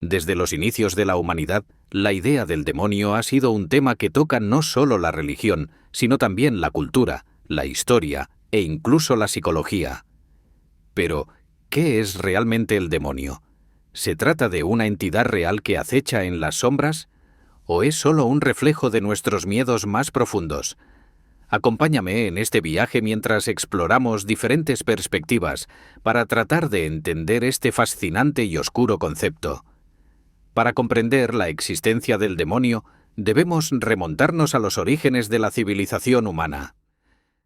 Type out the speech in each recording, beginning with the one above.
Desde los inicios de la humanidad, la idea del demonio ha sido un tema que toca no solo la religión, sino también la cultura, la historia e incluso la psicología. Pero, ¿qué es realmente el demonio? ¿Se trata de una entidad real que acecha en las sombras? ¿O es solo un reflejo de nuestros miedos más profundos? Acompáñame en este viaje mientras exploramos diferentes perspectivas para tratar de entender este fascinante y oscuro concepto. Para comprender la existencia del demonio, debemos remontarnos a los orígenes de la civilización humana.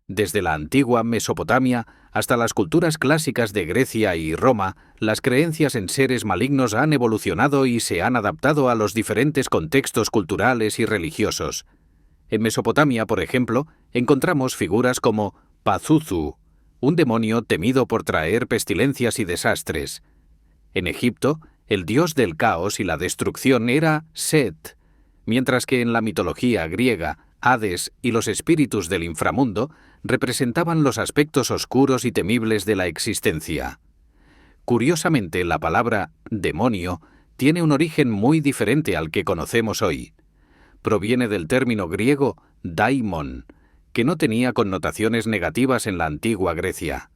Desde la antigua Mesopotamia hasta las culturas clásicas de Grecia y Roma, las creencias en seres malignos han evolucionado y se han adaptado a los diferentes contextos culturales y religiosos. En Mesopotamia, por ejemplo, encontramos figuras como Pazuzu, un demonio temido por traer pestilencias y desastres. En Egipto, el dios del caos y la destrucción era Set, mientras que en la mitología griega, Hades y los espíritus del inframundo representaban los aspectos oscuros y temibles de la existencia. Curiosamente, la palabra demonio tiene un origen muy diferente al que conocemos hoy. Proviene del término griego daimon, que no tenía connotaciones negativas en la antigua Grecia.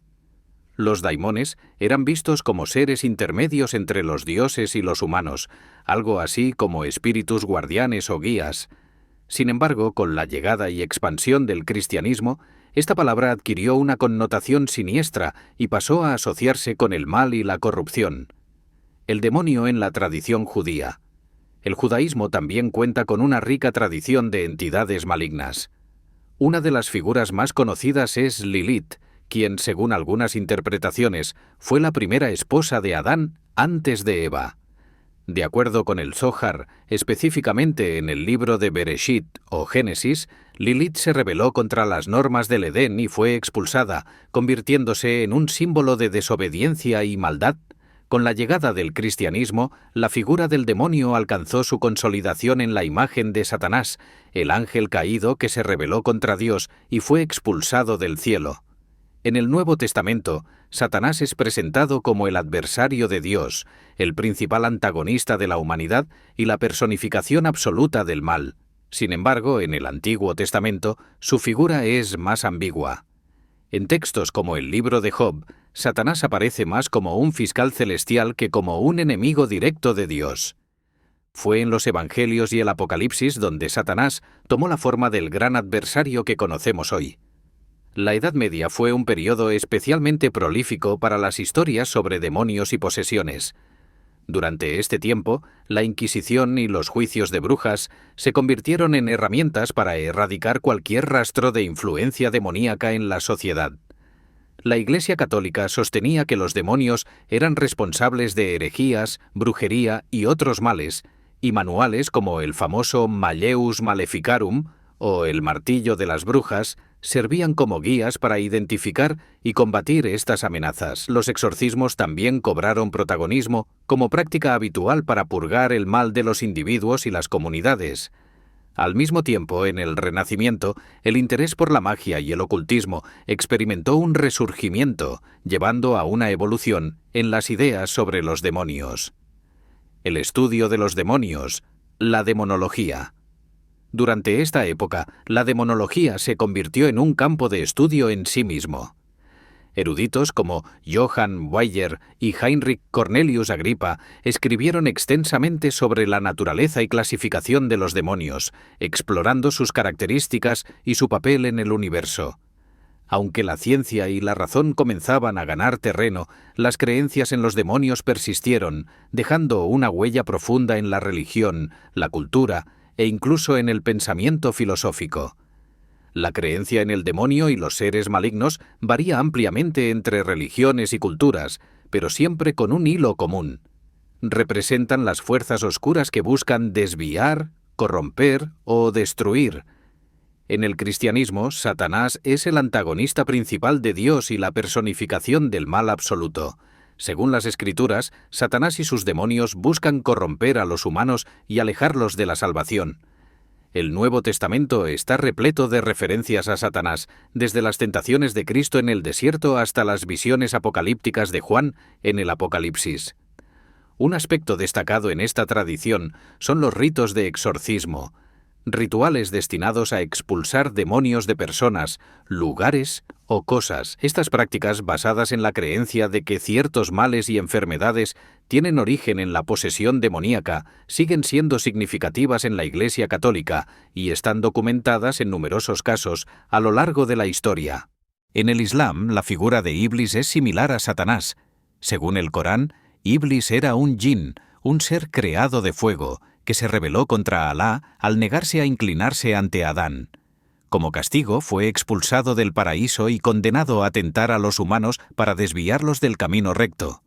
Los daimones eran vistos como seres intermedios entre los dioses y los humanos, algo así como espíritus guardianes o guías. Sin embargo, con la llegada y expansión del cristianismo, esta palabra adquirió una connotación siniestra y pasó a asociarse con el mal y la corrupción. El demonio en la tradición judía. El judaísmo también cuenta con una rica tradición de entidades malignas. Una de las figuras más conocidas es Lilith, quien, según algunas interpretaciones, fue la primera esposa de Adán antes de Eva. De acuerdo con el Zohar, específicamente en el libro de Bereshit o Génesis, Lilith se rebeló contra las normas del Edén y fue expulsada, convirtiéndose en un símbolo de desobediencia y maldad. Con la llegada del cristianismo, la figura del demonio alcanzó su consolidación en la imagen de Satanás, el ángel caído que se rebeló contra Dios y fue expulsado del cielo. En el Nuevo Testamento, Satanás es presentado como el adversario de Dios, el principal antagonista de la humanidad y la personificación absoluta del mal. Sin embargo, en el Antiguo Testamento, su figura es más ambigua. En textos como el libro de Job, Satanás aparece más como un fiscal celestial que como un enemigo directo de Dios. Fue en los Evangelios y el Apocalipsis donde Satanás tomó la forma del gran adversario que conocemos hoy. La Edad Media fue un periodo especialmente prolífico para las historias sobre demonios y posesiones. Durante este tiempo, la Inquisición y los juicios de brujas se convirtieron en herramientas para erradicar cualquier rastro de influencia demoníaca en la sociedad. La Iglesia Católica sostenía que los demonios eran responsables de herejías, brujería y otros males, y manuales como el famoso Malleus Maleficarum o el Martillo de las Brujas servían como guías para identificar y combatir estas amenazas. Los exorcismos también cobraron protagonismo como práctica habitual para purgar el mal de los individuos y las comunidades. Al mismo tiempo, en el Renacimiento, el interés por la magia y el ocultismo experimentó un resurgimiento, llevando a una evolución en las ideas sobre los demonios. El estudio de los demonios, la demonología. Durante esta época, la demonología se convirtió en un campo de estudio en sí mismo. Eruditos como Johann Weyer y Heinrich Cornelius Agrippa escribieron extensamente sobre la naturaleza y clasificación de los demonios, explorando sus características y su papel en el universo. Aunque la ciencia y la razón comenzaban a ganar terreno, las creencias en los demonios persistieron, dejando una huella profunda en la religión, la cultura e incluso en el pensamiento filosófico. La creencia en el demonio y los seres malignos varía ampliamente entre religiones y culturas, pero siempre con un hilo común. Representan las fuerzas oscuras que buscan desviar, corromper o destruir. En el cristianismo, Satanás es el antagonista principal de Dios y la personificación del mal absoluto. Según las Escrituras, Satanás y sus demonios buscan corromper a los humanos y alejarlos de la salvación. El Nuevo Testamento está repleto de referencias a Satanás, desde las tentaciones de Cristo en el desierto hasta las visiones apocalípticas de Juan en el Apocalipsis. Un aspecto destacado en esta tradición son los ritos de exorcismo, rituales destinados a expulsar demonios de personas, lugares o cosas. Estas prácticas, basadas en la creencia de que ciertos males y enfermedades tienen origen en la posesión demoníaca, siguen siendo significativas en la Iglesia Católica y están documentadas en numerosos casos a lo largo de la historia. En el Islam, la figura de Iblis es similar a Satanás. Según el Corán, Iblis era un jinn, un ser creado de fuego, que se rebeló contra Alá al negarse a inclinarse ante Adán. Como castigo, fue expulsado del paraíso y condenado a tentar a los humanos para desviarlos del camino recto.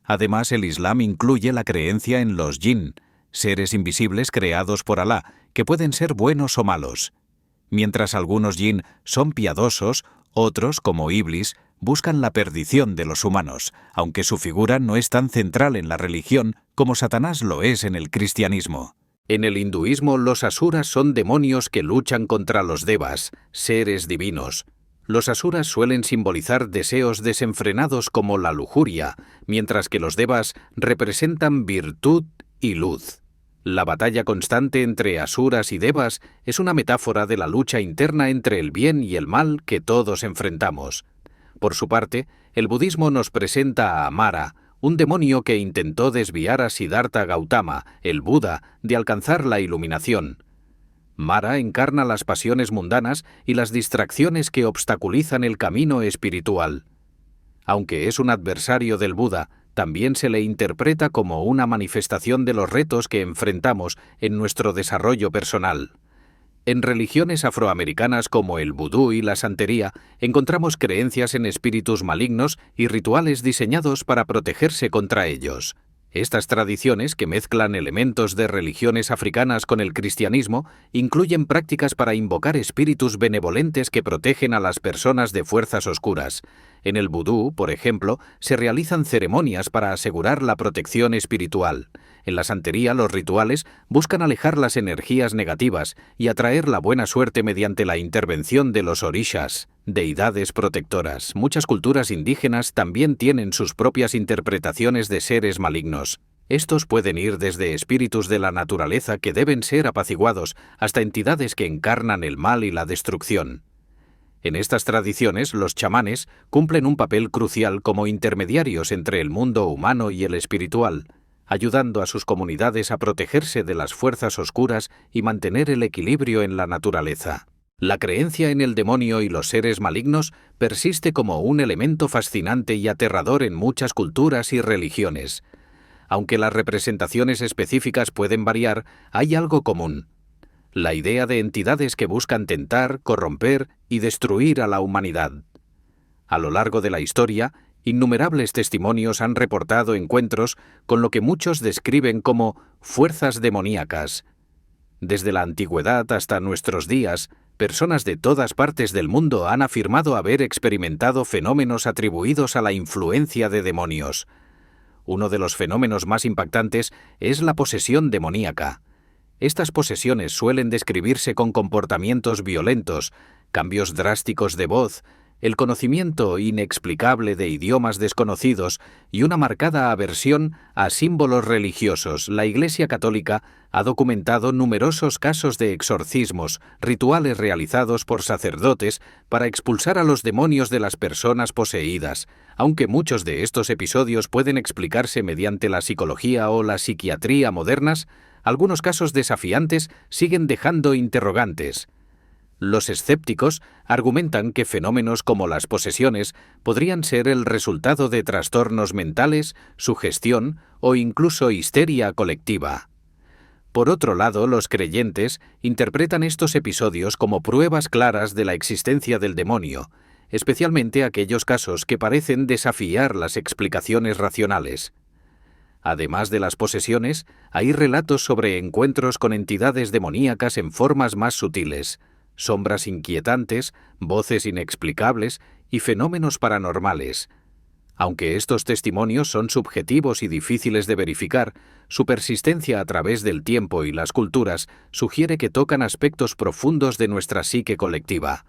Además, el Islam incluye la creencia en los jinn, seres invisibles creados por Alá, que pueden ser buenos o malos. Mientras algunos jinn son piadosos, otros, como Iblis, buscan la perdición de los humanos, aunque su figura no es tan central en la religión como Satanás lo es en el cristianismo. En el hinduismo, los asuras son demonios que luchan contra los devas, seres divinos. Los asuras suelen simbolizar deseos desenfrenados como la lujuria, mientras que los devas representan virtud y luz. La batalla constante entre asuras y devas es una metáfora de la lucha interna entre el bien y el mal que todos enfrentamos. Por su parte, el budismo nos presenta a Mara, un demonio que intentó desviar a Siddhartha Gautama, el Buda, de alcanzar la iluminación. Mara encarna las pasiones mundanas y las distracciones que obstaculizan el camino espiritual. Aunque es un adversario del Buda, también se le interpreta como una manifestación de los retos que enfrentamos en nuestro desarrollo personal. En religiones afroamericanas como el vudú y la santería, encontramos creencias en espíritus malignos y rituales diseñados para protegerse contra ellos. Estas tradiciones, que mezclan elementos de religiones africanas con el cristianismo, incluyen prácticas para invocar espíritus benevolentes que protegen a las personas de fuerzas oscuras. En el vudú, por ejemplo, se realizan ceremonias para asegurar la protección espiritual. En la santería, los rituales buscan alejar las energías negativas y atraer la buena suerte mediante la intervención de los orishas, deidades protectoras. Muchas culturas indígenas también tienen sus propias interpretaciones de seres malignos. Estos pueden ir desde espíritus de la naturaleza que deben ser apaciguados hasta entidades que encarnan el mal y la destrucción. En estas tradiciones, los chamanes cumplen un papel crucial como intermediarios entre el mundo humano y el espiritual, ayudando a sus comunidades a protegerse de las fuerzas oscuras y mantener el equilibrio en la naturaleza. La creencia en el demonio y los seres malignos persiste como un elemento fascinante y aterrador en muchas culturas y religiones. Aunque las representaciones específicas pueden variar, hay algo común: la idea de entidades que buscan tentar, corromper y destruir a la humanidad. A lo largo de la historia, innumerables testimonios han reportado encuentros con lo que muchos describen como fuerzas demoníacas. Desde la antigüedad hasta nuestros días, personas de todas partes del mundo han afirmado haber experimentado fenómenos atribuidos a la influencia de demonios. Uno de los fenómenos más impactantes es la posesión demoníaca. Estas posesiones suelen describirse con comportamientos violentos, cambios drásticos de voz, el conocimiento inexplicable de idiomas desconocidos y una marcada aversión a símbolos religiosos. La Iglesia Católica ha documentado numerosos casos de exorcismos, rituales realizados por sacerdotes para expulsar a los demonios de las personas poseídas. Aunque muchos de estos episodios pueden explicarse mediante la psicología o la psiquiatría modernas, algunos casos desafiantes siguen dejando interrogantes. Los escépticos argumentan que fenómenos como las posesiones podrían ser el resultado de trastornos mentales, sugestión o incluso histeria colectiva. Por otro lado, los creyentes interpretan estos episodios como pruebas claras de la existencia del demonio, especialmente aquellos casos que parecen desafiar las explicaciones racionales. Además de las posesiones, hay relatos sobre encuentros con entidades demoníacas en formas más sutiles, sombras inquietantes, voces inexplicables y fenómenos paranormales. Aunque estos testimonios son subjetivos y difíciles de verificar, su persistencia a través del tiempo y las culturas sugiere que tocan aspectos profundos de nuestra psique colectiva.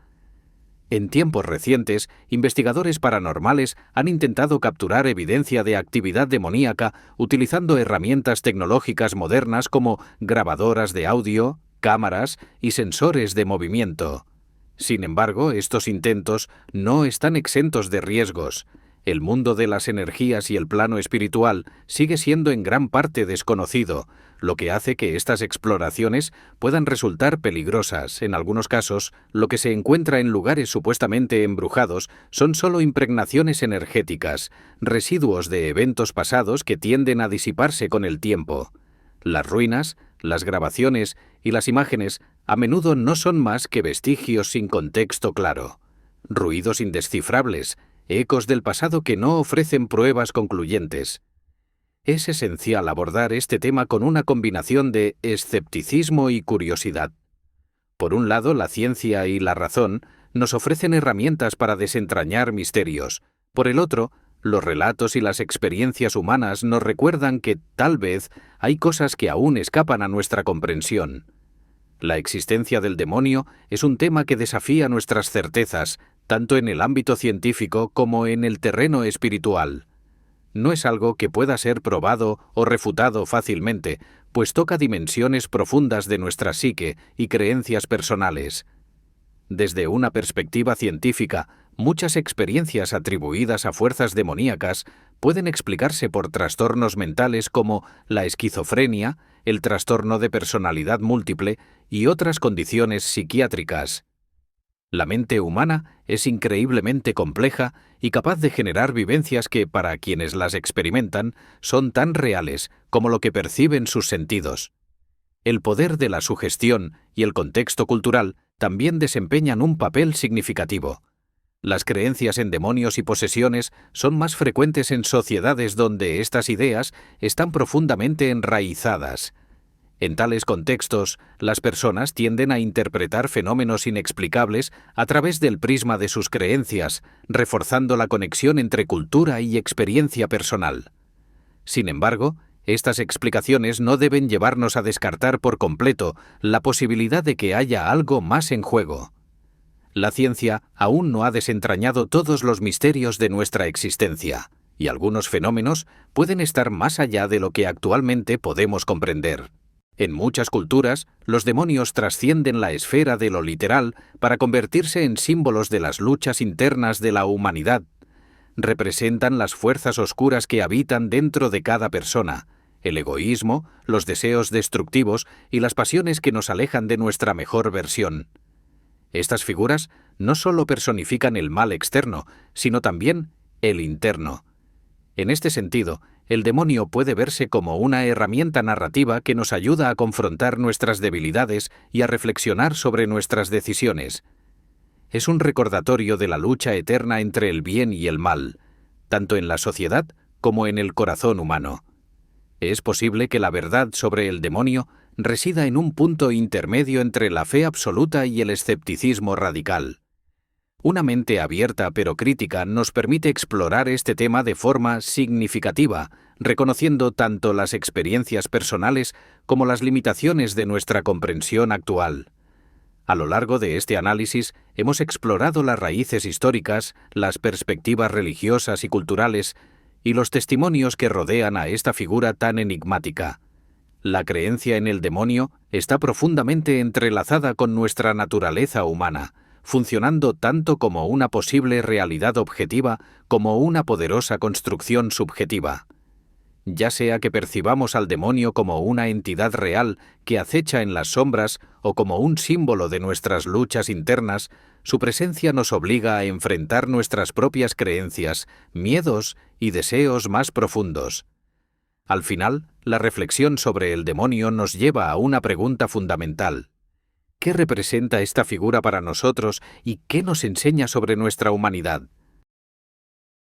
En tiempos recientes, investigadores paranormales han intentado capturar evidencia de actividad demoníaca utilizando herramientas tecnológicas modernas como grabadoras de audio, cámaras y sensores de movimiento. Sin embargo, estos intentos no están exentos de riesgos. El mundo de las energías y el plano espiritual sigue siendo en gran parte desconocido, lo que hace que estas exploraciones puedan resultar peligrosas. En algunos casos, lo que se encuentra en lugares supuestamente embrujados son solo impregnaciones energéticas, residuos de eventos pasados que tienden a disiparse con el tiempo. Las ruinas, las grabaciones y las imágenes a menudo no son más que vestigios sin contexto claro, ruidos indescifrables, ecos del pasado que no ofrecen pruebas concluyentes. Es esencial abordar este tema con una combinación de escepticismo y curiosidad. Por un lado, la ciencia y la razón nos ofrecen herramientas para desentrañar misterios. Por el otro, los relatos y las experiencias humanas nos recuerdan que, tal vez, hay cosas que aún escapan a nuestra comprensión. La existencia del demonio es un tema que desafía nuestras certezas, tanto en el ámbito científico como en el terreno espiritual. No es algo que pueda ser probado o refutado fácilmente, pues toca dimensiones profundas de nuestra psique y creencias personales. Desde una perspectiva científica, muchas experiencias atribuidas a fuerzas demoníacas pueden explicarse por trastornos mentales como la esquizofrenia, el trastorno de personalidad múltiple y otras condiciones psiquiátricas. La mente humana es increíblemente compleja y capaz de generar vivencias que, para quienes las experimentan, son tan reales como lo que perciben sus sentidos. El poder de la sugestión y el contexto cultural también desempeñan un papel significativo. Las creencias en demonios y posesiones son más frecuentes en sociedades donde estas ideas están profundamente enraizadas. En tales contextos, las personas tienden a interpretar fenómenos inexplicables a través del prisma de sus creencias, reforzando la conexión entre cultura y experiencia personal. Sin embargo, estas explicaciones no deben llevarnos a descartar por completo la posibilidad de que haya algo más en juego. La ciencia aún no ha desentrañado todos los misterios de nuestra existencia, y algunos fenómenos pueden estar más allá de lo que actualmente podemos comprender. En muchas culturas, los demonios trascienden la esfera de lo literal para convertirse en símbolos de las luchas internas de la humanidad. Representan las fuerzas oscuras que habitan dentro de cada persona, el egoísmo, los deseos destructivos y las pasiones que nos alejan de nuestra mejor versión. Estas figuras no solo personifican el mal externo, sino también el interno. En este sentido, el demonio puede verse como una herramienta narrativa que nos ayuda a confrontar nuestras debilidades y a reflexionar sobre nuestras decisiones. Es un recordatorio de la lucha eterna entre el bien y el mal, tanto en la sociedad como en el corazón humano. Es posible que la verdad sobre el demonio resida en un punto intermedio entre la fe absoluta y el escepticismo radical. Una mente abierta pero crítica nos permite explorar este tema de forma significativa, reconociendo tanto las experiencias personales como las limitaciones de nuestra comprensión actual. A lo largo de este análisis hemos explorado las raíces históricas, las perspectivas religiosas y culturales y los testimonios que rodean a esta figura tan enigmática. La creencia en el demonio está profundamente entrelazada con nuestra naturaleza humana, funcionando tanto como una posible realidad objetiva como una poderosa construcción subjetiva. Ya sea que percibamos al demonio como una entidad real que acecha en las sombras o como un símbolo de nuestras luchas internas, su presencia nos obliga a enfrentar nuestras propias creencias, miedos y deseos más profundos. Al final, la reflexión sobre el demonio nos lleva a una pregunta fundamental. ¿Qué representa esta figura para nosotros y qué nos enseña sobre nuestra humanidad?